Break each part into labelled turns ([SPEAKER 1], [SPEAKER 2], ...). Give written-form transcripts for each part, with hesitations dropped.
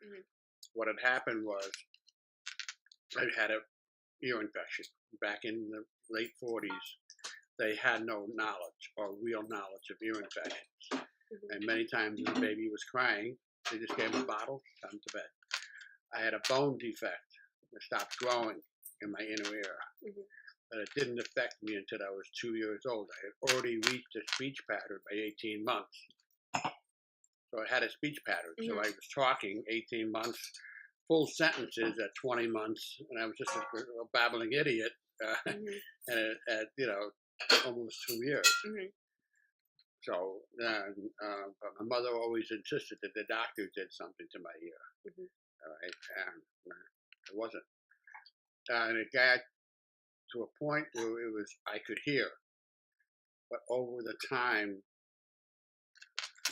[SPEAKER 1] Mhm.
[SPEAKER 2] What had happened was I had a ear infection back in the late 40s. They had no knowledge or real knowledge of ear infections.
[SPEAKER 1] Mhm.
[SPEAKER 2] And many times when the baby was crying, they just gave him a bottle, sent him to bed. I had a bone defect that stopped growing in my inner ear.
[SPEAKER 1] Mhm.
[SPEAKER 2] But it didn't affect me until I was 2 years old. I had already reached a speech pattern by 18 months. So I had a speech pattern. So
[SPEAKER 1] Mhm.
[SPEAKER 2] I was talking 18 months, full sentences at 20 months, and I was just a babbling idiot
[SPEAKER 1] Mhm.
[SPEAKER 2] and at almost 2 years.
[SPEAKER 1] Mhm.
[SPEAKER 2] So, but my mother always insisted that the doctor did something to my ear.
[SPEAKER 1] Mhm.
[SPEAKER 2] All right, and it wasn't. And it got to a point where it was I could hear, but over the time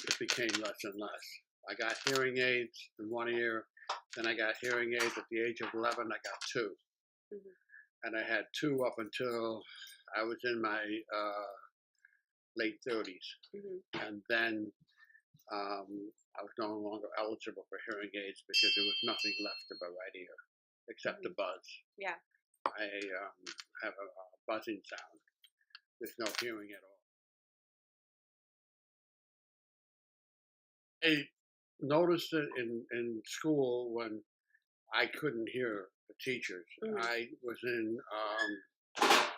[SPEAKER 2] it became less and less. I got hearing aids in one ear, then I got hearing aids at the age of 11. I got two,
[SPEAKER 1] Mhm.
[SPEAKER 2] and I had two up until I was in my late 30s,
[SPEAKER 1] Mhm.
[SPEAKER 2] and then I was no longer eligible for hearing aids because there was nothing left of my right ear except the
[SPEAKER 1] Mhm.
[SPEAKER 2] buzz.
[SPEAKER 1] Yeah.
[SPEAKER 2] I have a buzzing sound. There's no hearing at all. I noticed it in school when I couldn't hear the teachers.
[SPEAKER 1] Mhm.
[SPEAKER 2] I was in.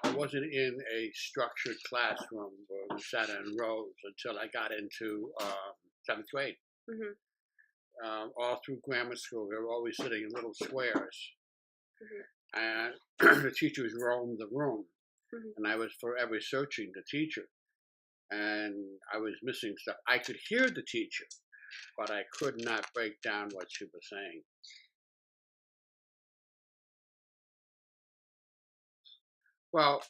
[SPEAKER 2] I wasn't in a structured classroom where we sat in rows until I got into seventh grade.
[SPEAKER 1] Mhm.
[SPEAKER 2] All through grammar school, we were always sitting in little squares,
[SPEAKER 1] Mhm.
[SPEAKER 2] and the teachers roamed the room,
[SPEAKER 1] Mhm.
[SPEAKER 2] and I was forever searching the teacher, and I was missing stuff. I could hear the teacher, but I could not break down what she was saying. Well,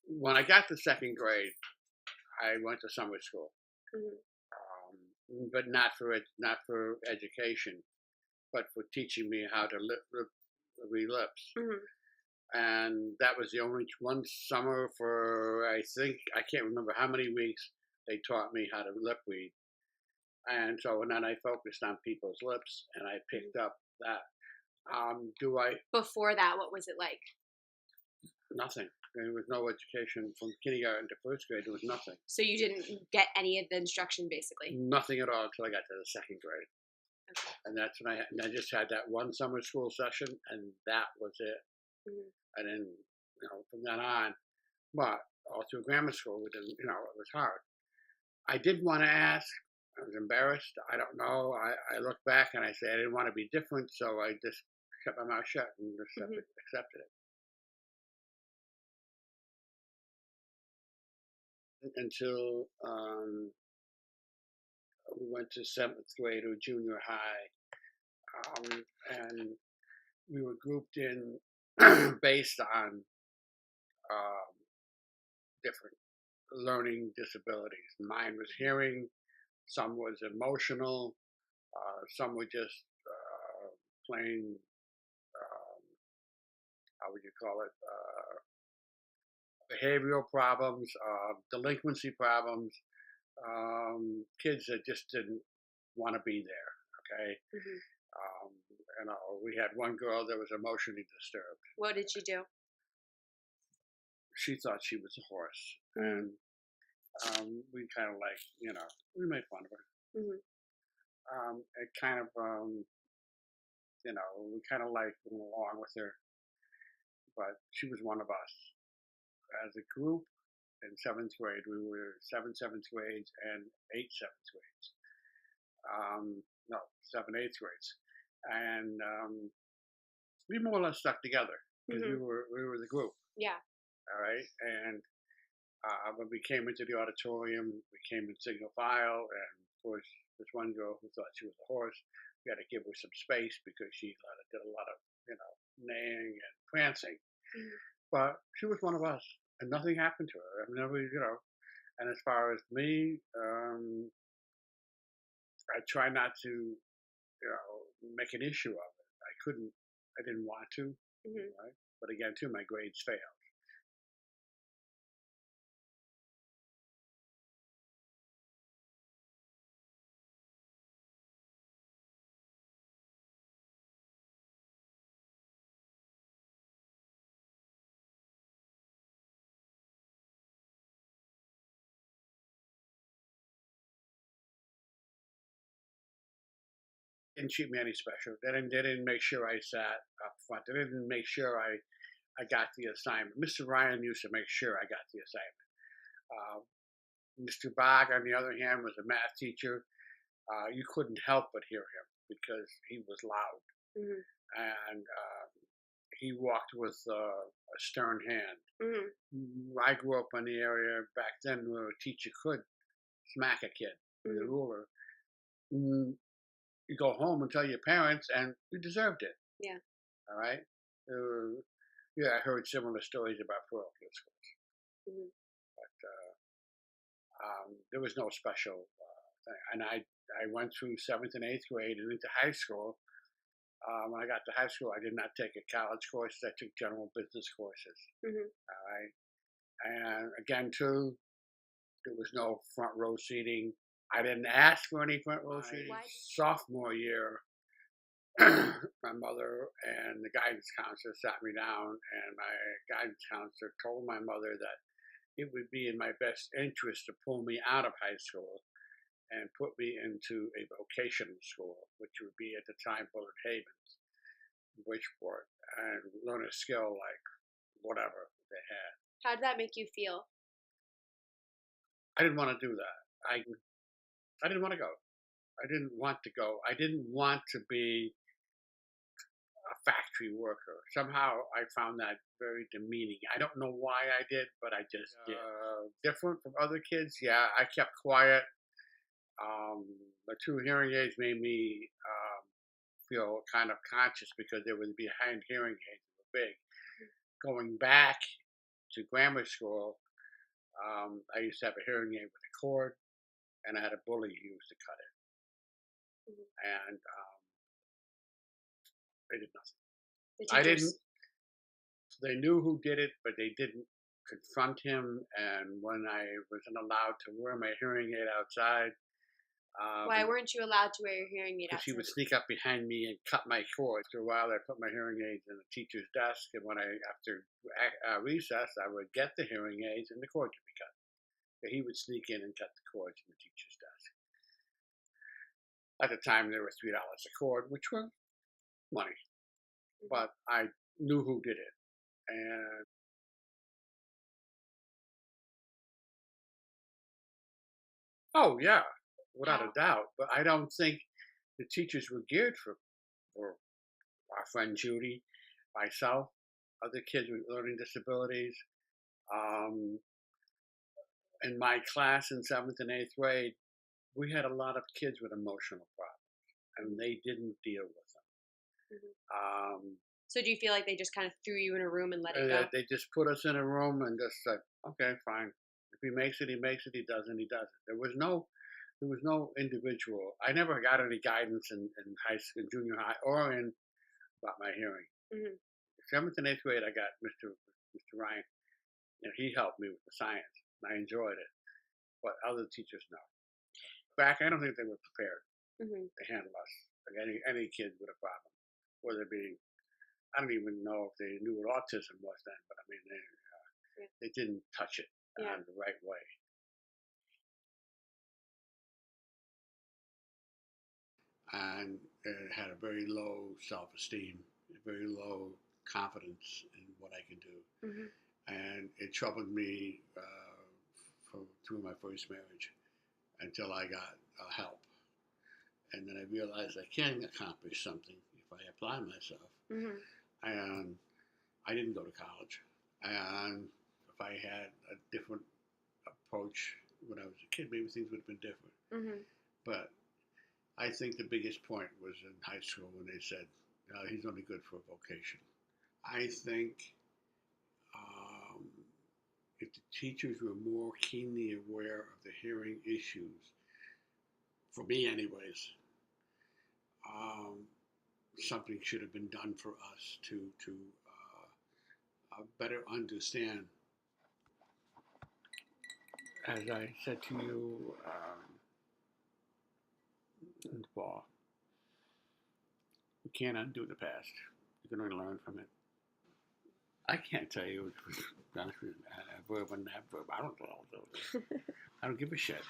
[SPEAKER 2] when I got to second grade, I went to summer school,
[SPEAKER 1] Mhm.
[SPEAKER 2] but not for education, but for teaching me how to read lips.
[SPEAKER 1] Mhm.
[SPEAKER 2] And that was the only one summer for I think I can't remember how many weeks they taught me how to lip read. And so and then I focused on people's lips, and I
[SPEAKER 1] Mhm.
[SPEAKER 2] picked up that. Do I
[SPEAKER 1] Before that, what was it like?
[SPEAKER 2] nothing? There was no education from kindergarten to first grade. There was nothing.
[SPEAKER 1] So you didn't get any of the instruction, basically.
[SPEAKER 2] Nothing at all until I got to the second grade.
[SPEAKER 1] Okay.
[SPEAKER 2] And that's when I just had that one summer school session, and that was it.
[SPEAKER 1] Mhm.
[SPEAKER 2] And then, from then on, but all through grammar school, it didn't, it was hard. I did want to ask. I was embarrassed. I don't know. I look back and I say I didn't want to be different, so I just kept my mouth shut and
[SPEAKER 1] Mhm.
[SPEAKER 2] accepted it until we went to seventh grade or junior high, and we were grouped in based on um, different learning disabilities. Mine was
[SPEAKER 1] Mhm.
[SPEAKER 2] hearing, some was emotional, some were just plain, um, how would you call it, behavioral problems, delinquency problems, kids that just didn't want to be there. Okay.
[SPEAKER 1] Mhm.
[SPEAKER 2] Um, we had one girl that was emotionally disturbed.
[SPEAKER 1] What did you do?
[SPEAKER 2] She thought she was a horse,
[SPEAKER 1] Mhm.
[SPEAKER 2] and we kind of like, we made fun of her.
[SPEAKER 1] Mhm.
[SPEAKER 2] It kind of, we kind of like went along with her, but she was one of us. As a group in seventh grade, we were seven seventh grades and eight seventh grades. No, seven eighth grades, and we more or less stuck together because we
[SPEAKER 1] Mhm.
[SPEAKER 2] were we were the group.
[SPEAKER 1] Yeah.
[SPEAKER 2] All right, and when we came into the auditorium, we came in single file, and of course, this one girl who thought she was a horse, we had to give her some space because she did a lot of, neighing and prancing.
[SPEAKER 1] Mhm.
[SPEAKER 2] But she was one of us, and nothing happened to her. I mean, and as far as me, I try not to, make an issue of it. I couldn't, I didn't want to,
[SPEAKER 1] Mhm.
[SPEAKER 2] right? But again, too, my grades failed. didn't treat me any special. They didn't make sure I sat up front. They didn't make sure I got the assignment. Mr. Ryan used to make sure I got the assignment. Mr. Bog, on the other hand, was a math teacher. You couldn't help but hear him because he was loud,
[SPEAKER 1] Mhm.
[SPEAKER 2] and he walked with a stern hand.
[SPEAKER 1] Mhm.
[SPEAKER 2] I grew up in the area back then where a teacher could smack a kid with a
[SPEAKER 1] Mhm.
[SPEAKER 2] ruler. Mm, You go home and tell your parents, and you deserved it.
[SPEAKER 1] Yeah.
[SPEAKER 2] All right. Yeah, I heard similar stories about parochial schools,
[SPEAKER 1] Mhm.
[SPEAKER 2] but there was no special thing. And I went through seventh and eighth grade and into high school. When I got to high school, I did not take a college courses. I took general business courses.
[SPEAKER 1] Mhm.
[SPEAKER 2] All right. And again, too, there was no front row seating. I didn't ask for any front row seating.
[SPEAKER 1] Why?
[SPEAKER 2] Sophomore year, my mother and the guidance counselor sat me down, and my guidance counselor told my mother that it would be in my best interest to pull me out of high school and put me into a vocational school, which would be at the time Bullard Havens, Bridgeport, and learn a skill like whatever they had.
[SPEAKER 1] How did that make you feel?
[SPEAKER 2] I didn't want to do that. I didn't want to go. I didn't want to go. I didn't want to be a factory worker. Somehow I found that very demeaning. I don't know why I did, but I just did. Different from other kids, yeah, I kept quiet. The two hearing aids made me feel kind of conscious because they were behind hearing aids, they were big. Going back to grammar school, I used to have a hearing aid with a cord, and I had a bully who used to cut it,
[SPEAKER 1] Mhm.
[SPEAKER 2] and they did nothing.
[SPEAKER 1] The
[SPEAKER 2] I
[SPEAKER 1] teachers.
[SPEAKER 2] didn't. They knew who did it, but they didn't confront him. And when I wasn't allowed to wear my hearing aid outside,
[SPEAKER 1] Why weren't you allowed to wear your hearing aid
[SPEAKER 2] because he
[SPEAKER 1] outside?
[SPEAKER 2] would sneak up behind me and cut my cord. After a while, I put my hearing aids in the teacher's desk, and after recess, I would get the hearing aids, and the cord would be cut. But he would sneak in and cut the cords in the teacher's desk. At the time, they were $3 a cord, which were money,
[SPEAKER 1] Mhm.
[SPEAKER 2] but I knew who did it, and oh yeah, without a
[SPEAKER 1] How?
[SPEAKER 2] doubt. But I don't think the teachers were geared for our friend Judy, myself, other kids with learning disabilities. Um, in my class in seventh and eighth grade, we had a lot of kids with emotional problems, and they didn't deal with
[SPEAKER 1] Mhm.
[SPEAKER 2] them.
[SPEAKER 1] So do you feel like they just kind of threw you in a room and let it go?
[SPEAKER 2] They just put us in a room and just said, "Okay, fine. If he makes it, he makes it. He doesn't, he doesn't." There was no individual. I never got any guidance in high school, junior high, or in about my hearing.
[SPEAKER 1] Mhm.
[SPEAKER 2] Seventh and eighth grade, I got Mr. Ryan, and he helped me with the science, and I enjoyed it. But other teachers, no. Back, I don't think they were prepared
[SPEAKER 1] Mhm.
[SPEAKER 2] to handle us, like any kid with a problem, whether it be. I don't even know if they knew what autism was then, but I mean,
[SPEAKER 1] Yeah.
[SPEAKER 2] they didn't touch it
[SPEAKER 1] Yeah.
[SPEAKER 2] the right way. And it had a very low self-esteem, very low confidence in what I could do,
[SPEAKER 1] Mhm.
[SPEAKER 2] and it troubled me through my first marriage until I got help, and then I realized I can accomplish something if I apply myself.
[SPEAKER 1] Mhm.
[SPEAKER 2] And I didn't go to college, and if I had a different approach when I was a kid, maybe things would have been different.
[SPEAKER 1] Mhm.
[SPEAKER 2] But I think the biggest point was in high school when they said, no, he's only good for a vocation. I think um, if the teachers were more keenly aware of the hearing issues, for me anyways, um, something should have been done for us to better understand. As I said to you in the fall, you can't undo the past. You can only learn from it. I can't tell you a verb and that verb. I don't know. I don't give a shit.